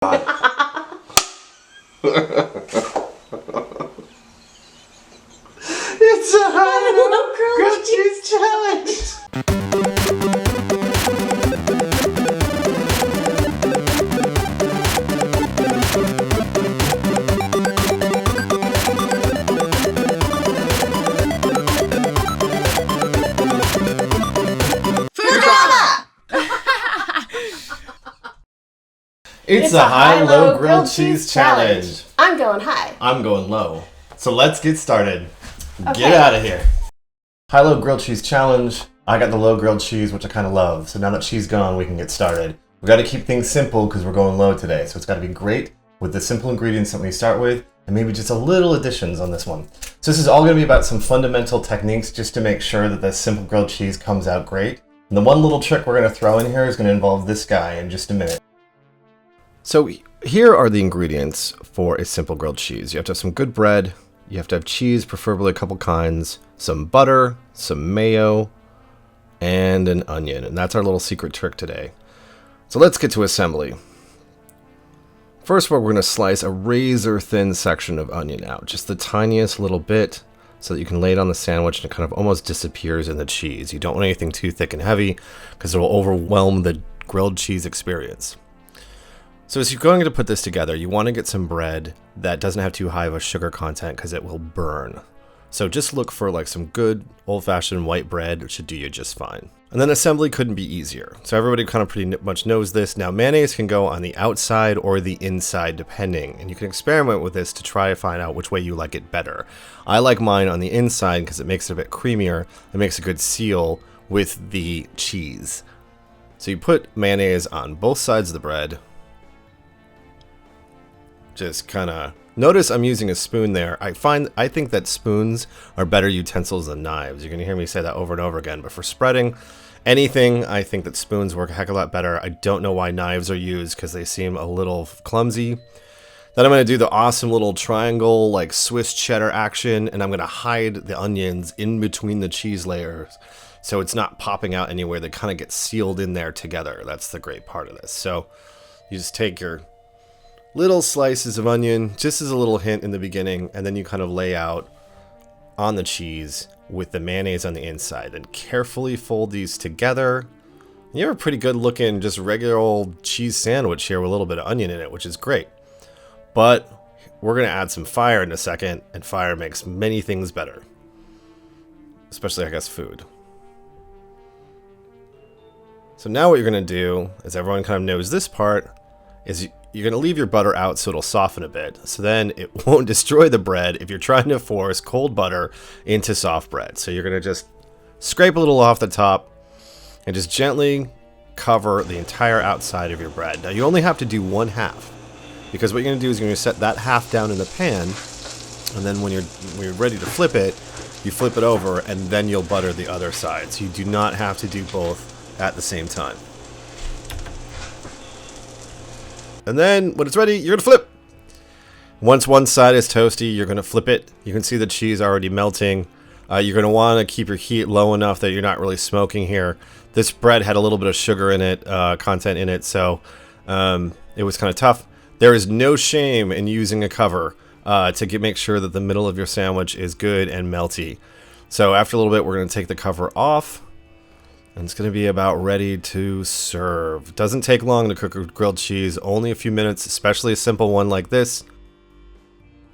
It's a high-low grilled cheese challenge! It's a high-low grilled cheese challenge. I'm going high. I'm going low. So let's get started. Okay. Get out of here. High-low grilled cheese challenge. I got the low grilled cheese, which I kind of love. So now that she's gone, we can get started. We got to keep things simple because we're going low today. So it's got to be great with the simple ingredients that we start with, and maybe just a little additions on this one. So this is all going to be about some fundamental techniques just to make sure that this simple grilled cheese comes out great. And the one little trick we're going to throw in here is going to involve this guy in just a minute. So here are the ingredients for a simple grilled cheese. You have to have some good bread, you have to have cheese, preferably a couple kinds, some butter, some mayo, and an onion. And that's our little secret trick today. So let's get to assembly. First of all, we're going to slice a razor thin section of onion out, just the tiniest little bit, so that you can lay it on the sandwich and it kind of almost disappears in the cheese. You don't want anything too thick and heavy because it will overwhelm the grilled cheese experience. So as you're going to put this together, you want to get some bread that doesn't have too high of a sugar content because it will burn. So just look for like some good old-fashioned white bread, which should do you just fine. And then assembly couldn't be easier. So everybody kind of pretty much knows this. Now mayonnaise can go on the outside or the inside depending, and you can experiment with this to try to find out which way you like it better. I like mine on the inside because it makes it a bit creamier. It makes a good seal with the cheese. So you put mayonnaise on both sides of the bread. Just kind of notice I'm using a spoon there. I think that spoons are better utensils than knives. You're gonna hear me say that over and over again, but for spreading anything, I think that spoons work a heck of a lot better. I don't know why knives are used because they seem a little clumsy. Then I'm gonna do the awesome little triangle like Swiss cheddar action, and I'm gonna hide the onions in between the cheese layers so it's not popping out anywhere. They kind of get sealed in there together. That's the great part of this. So you just take your little slices of onion, just as a little hint in the beginning, and then you kind of lay out on the cheese with the mayonnaise on the inside. Then carefully fold these together. You have a pretty good looking, just regular old cheese sandwich here with a little bit of onion in it, which is great. But we're going to add some fire in a second, and fire makes many things better. Especially, I guess, food. So now what you're going to do, as everyone kind of knows this part, is you're going to leave your butter out so it'll soften a bit. So then it won't destroy the bread if you're trying to force cold butter into soft bread. So you're going to just scrape a little off the top and just gently cover the entire outside of your bread. Now you only have to do one half, because what you're going to do is you're going to set that half down in the pan, and then when you're ready to flip it, you flip it over and then you'll butter the other side. So you do not have to do both at the same time. And then, when it's ready, you're going to flip. Once one side is toasty, you're going to flip it. You can see the cheese already melting. You're going to want to keep your heat low enough that you're not really smoking here. This bread had a little bit of sugar in it, content in it, so it was kind of tough. There is no shame in using a cover to make sure that the middle of your sandwich is good and melty. So after a little bit, we're going to take the cover off. And it's going to be about ready to serve. Doesn't take long to cook a grilled cheese, only a few minutes, especially a simple one like this.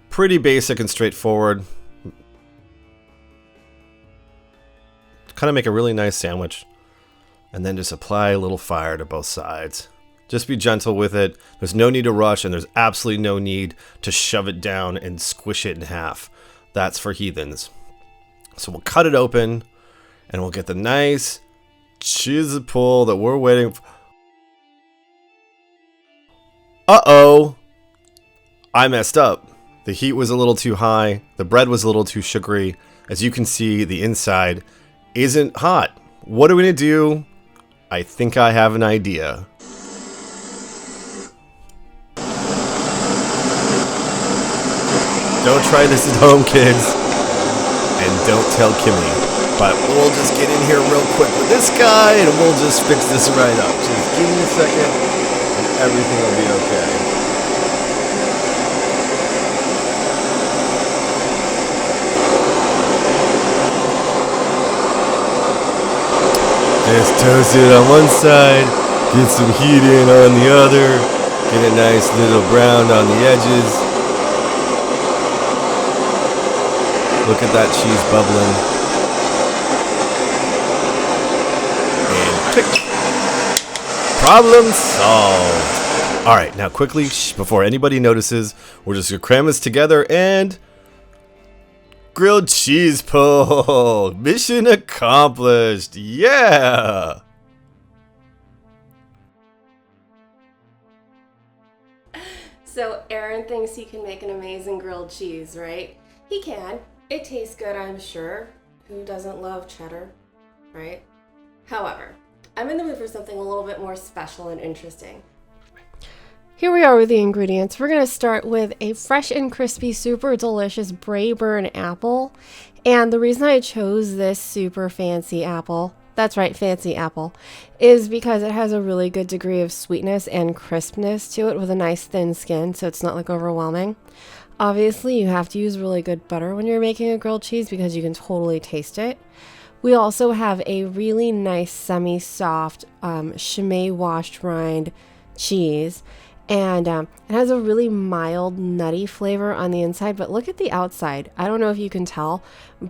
Pretty basic and straightforward. Kind of make a really nice sandwich. And then just apply a little fire to both sides. Just be gentle with it. There's no need to rush, and there's absolutely no need to shove it down and squish it in half. That's for heathens. So we'll cut it open, and we'll get the nice cheese pull that we're waiting for. Uh-oh. I messed up. The heat was a little too high. The bread was a little too sugary. As you can see, the inside isn't hot. What are we going to do? I think I have an idea. Don't try this at home, kids. And don't tell Kimmie. But we'll just get in here real quick with this guy, and we'll just fix this right up. Just give me a second, and everything will be okay. toast it on one side, get some heat in on the other, get a nice little brown on the edges. Look at that cheese bubbling. And click. Problem solved. All right, now quickly, before anybody notices, we're just gonna cram this together and grilled cheese pull. Mission accomplished. Yeah. So Aaron thinks he can make an amazing grilled cheese, right? He can. It tastes good, I'm sure. Who doesn't love cheddar, right? However, I'm in the mood for something a little bit more special and interesting. Here we are with the ingredients. We're going to start with a fresh and crispy, super delicious brie burn apple. And the reason I chose this super fancy apple, that's right, fancy apple, is because it has a really good degree of sweetness and crispness to it with a nice thin skin, so it's not like overwhelming. Obviously, you have to use really good butter when you're making a grilled cheese because you can totally taste it. We also have a really nice semi-soft Kimmie washed rind cheese. And it has a really mild nutty flavor on the inside, but look at the outside. I don't know if you can tell,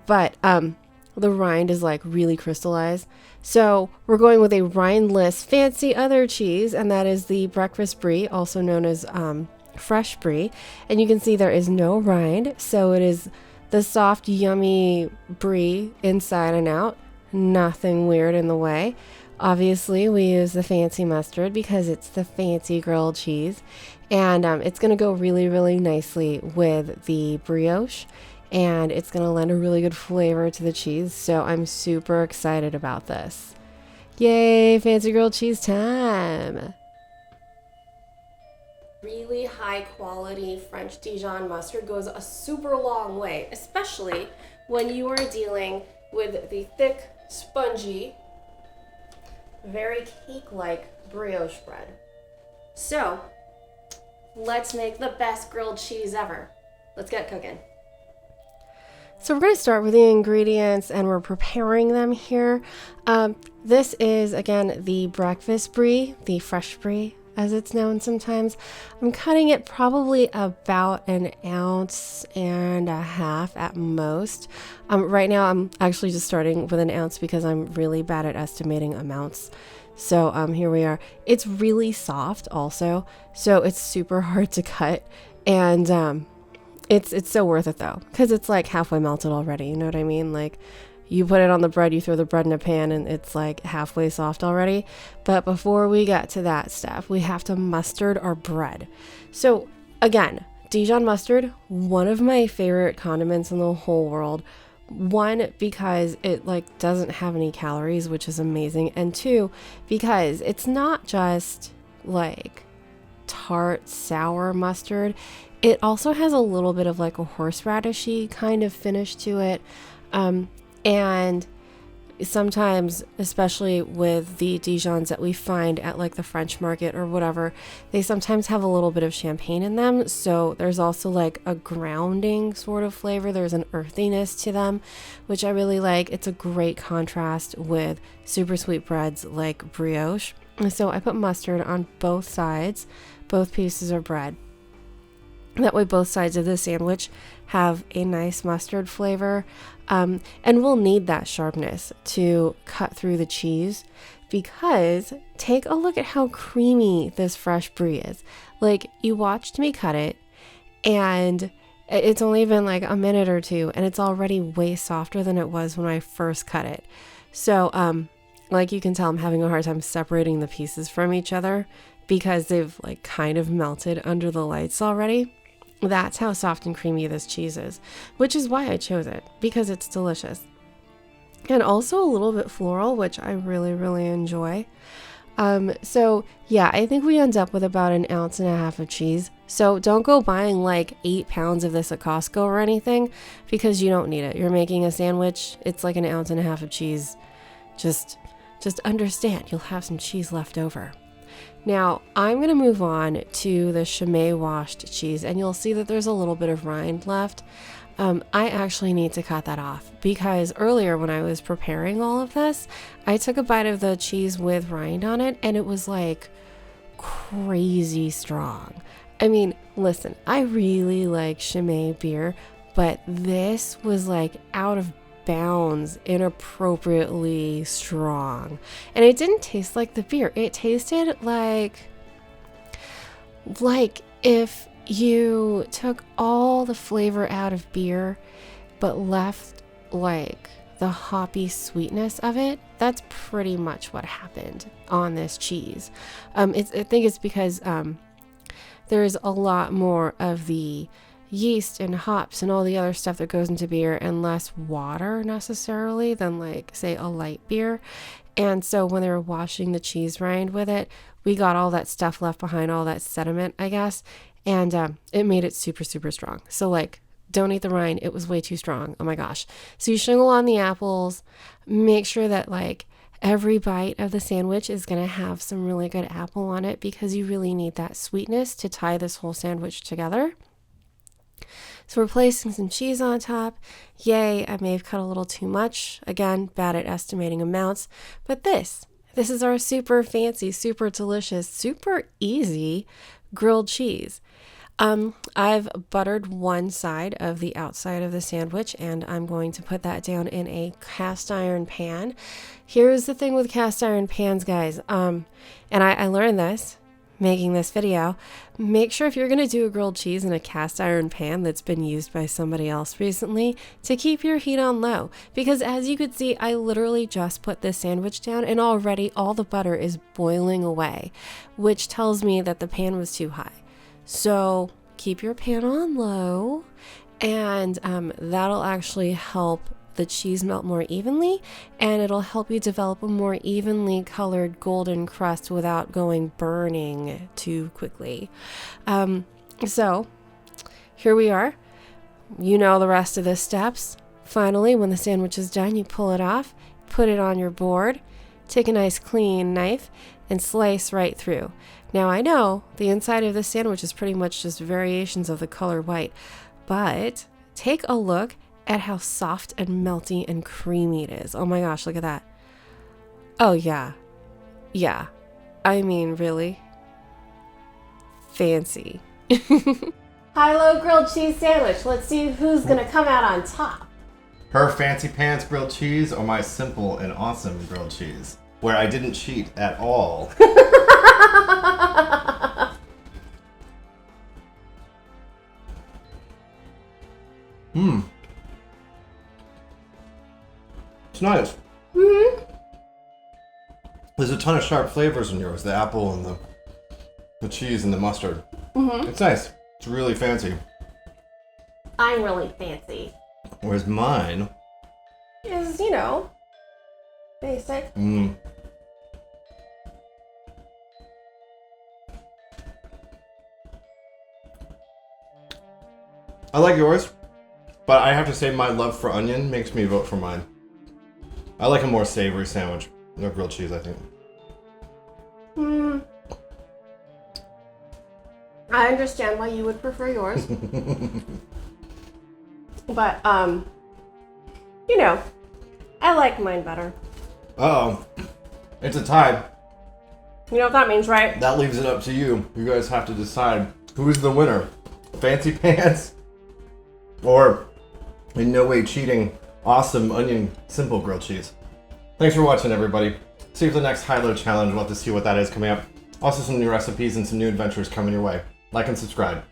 but the rind is like really crystallized. So we're going with a rindless fancy other cheese, and that is the breakfast brie, also known as fresh brie. And you can see there is no rind, so it is the soft, yummy brie inside and out. Nothing weird in the way. Obviously, we use the fancy mustard because it's the fancy grilled cheese. And it's going to go really, really nicely with the brioche. And it's going to lend a really good flavor to the cheese. So I'm super excited about this. Yay, fancy grilled cheese time! Really high quality French Dijon mustard goes a super long way, especially when you are dealing with the thick, spongy, very cake-like brioche bread. So, let's make the best grilled cheese ever. Let's get cooking. So we're going to start with the ingredients and we're preparing them here. This is, again, the breakfast brie, the fresh brie, as it's known sometimes. I'm cutting it probably about 1.5 ounces at most. Right now I'm actually just starting with 1 ounce because I'm really bad at estimating amounts. So here we are. It's really soft also, so it's super hard to cut, and it's so worth it though, because it's like halfway melted already, you know what I mean? Like, you put it on the bread, you throw the bread in a pan, and it's like halfway soft already. But before we get to that step, we have to mustard our bread. So again, Dijon mustard, one of my favorite condiments in the whole world. One, because it like doesn't have any calories, which is amazing. And two, because it's not just like tart, sour mustard. It also has a little bit of like a horseradishy kind of finish to it. And sometimes, especially with the Dijons that we find at like the French market or whatever, they sometimes have a little bit of champagne in them. So there's also like a grounding sort of flavor. There's an earthiness to them, which I really like. It's a great contrast with super sweet breads like brioche. So I put mustard on both sides, both pieces of bread. That way both sides of the sandwich have a nice mustard flavor. And we'll need that sharpness to cut through the cheese, because take a look at how creamy this fresh brie is. Like, you watched me cut it, and it's only been like a minute or two, and it's already way softer than it was when I first cut it. So, like you can tell, I'm having a hard time separating the pieces from each other because they've like kind of melted under the lights already. That's how soft and creamy this cheese is, which is why I chose it, because it's delicious. And also a little bit floral, which I really, really enjoy. So yeah, I think we end up with about 1.5 ounces of cheese. So don't go buying like 8 pounds of this at Costco or anything, because you don't need it. You're making a sandwich, it's like 1.5 ounces of cheese. Just understand, you'll have some cheese left over. Now, I'm going to move on to the Kimmie washed cheese, and you'll see that there's a little bit of rind left. I actually need to cut that off because earlier when I was preparing all of this, I took a bite of the cheese with rind on it and it was like crazy strong. I mean, listen, I really like Chimay beer, but this was like out of bounds, inappropriately strong. And it didn't taste like the beer. It tasted like if you took all the flavor out of beer but left like the hoppy sweetness of it. That's pretty much what happened on this cheese. I think it's because there's a lot more of the yeast and hops and all the other stuff that goes into beer and less water necessarily than like say a light beer. And so when they were washing the cheese rind with it, we got all that stuff left behind, all that sediment, I guess. And it made it super, super strong. So like, don't eat the rind. It was way too strong. Oh my gosh. So you shingle on the apples, make sure that like every bite of the sandwich is going to have some really good apple on it because you really need that sweetness to tie this whole sandwich together. So we're placing some cheese on top. Yay, I may have cut a little too much. Again, bad at estimating amounts. But this is our super fancy, super delicious, super easy grilled cheese. I've buttered one side of the outside of the sandwich and I'm going to put that down in a cast iron pan. Here's the thing with cast iron pans, guys. And I learned this making this video. Make sure if you're going to do a grilled cheese in a cast iron pan that's been used by somebody else recently to keep your heat on low. Because as you could see, I literally just put this sandwich down and already all the butter is boiling away, which tells me that the pan was too high. So keep your pan on low and that'll actually help the cheese melt more evenly and it'll help you develop a more evenly colored golden crust without going burning too quickly. So here we are. You know the rest of the steps. Finally, when the sandwich is done, you pull it off, put it on your board, take a nice clean knife and slice right through. Now I know the inside of this sandwich is pretty much just variations of the color white, but take a look at how soft and melty and creamy it is. Oh my gosh, look at that. Oh yeah. Yeah. I mean, really? Fancy. High-low grilled cheese sandwich. Let's see who's gonna come out on top. Her fancy pants grilled cheese or my simple and awesome grilled cheese, where I didn't cheat at all. It's nice. Mm-hmm. There's a ton of sharp flavors in yours. The apple and the cheese and the mustard. Mm-hmm. It's nice. It's really fancy. I'm really fancy. Whereas mine is, you know, basic. I like yours, but I have to say my love for onion makes me vote for mine. I like a more savory sandwich. No grilled cheese, I think. I understand why you would prefer yours. But, you know, I like mine better. Uh-oh. It's a tie. You know what that means, right? That leaves it up to you. You guys have to decide who's the winner. Fancy pants or in no way cheating awesome onion simple grilled cheese. Thanks for watching, everybody. See you for the next high-low challenge. We'll have to see what that is coming up. Also some new recipes and some new adventures coming your way. Like and subscribe.